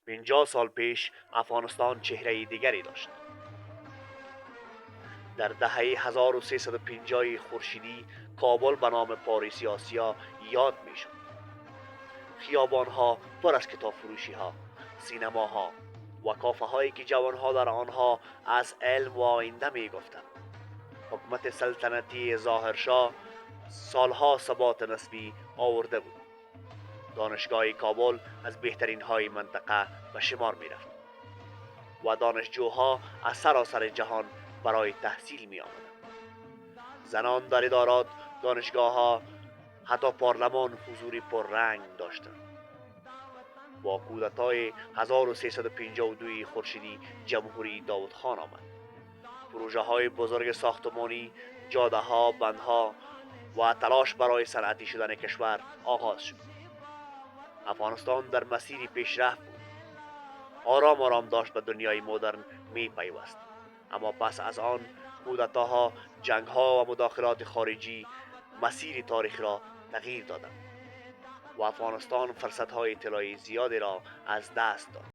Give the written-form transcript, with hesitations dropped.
50 سال پیش افغانستان چهره دیگری داشت. در دهه 1350 خورشیدی کابل به نام پاریسی آسیا یاد می شد. خیابانها پر از کتاب فروشی ها، سینماها و کافه هایی که جوانها در آنها از علم و آینده می گفتند. حکومت سلطنتی ظاهرشاه سالها ثبات نسبی آورده بود. دانشگاه کابل از بهترین های منطقه به شمار می رفت و دانشجوها از سراسر جهان برای تحصیل می آمدند. زنان در ادارات، دانشگاه ها، حتی پارلمان حضوری پررنگ داشتند. با کودتای 1352 خورشیدی جمهوری داود خان آمد. پروژه های بزرگ ساختمانی، جاده ها، بندها و تلاش برای صنعتی شدن کشور آغاز شد. افغانستان در مسیری پیشرفت بود. آرام آرام داشت به دنیای مدرن می پیوست. اما پس از آن کودتاها، جنگها و مداخلات خارجی مسیر تاریخ را تغییر دادند و افغانستان فرصتهای طلایی زیادی را از دست داد.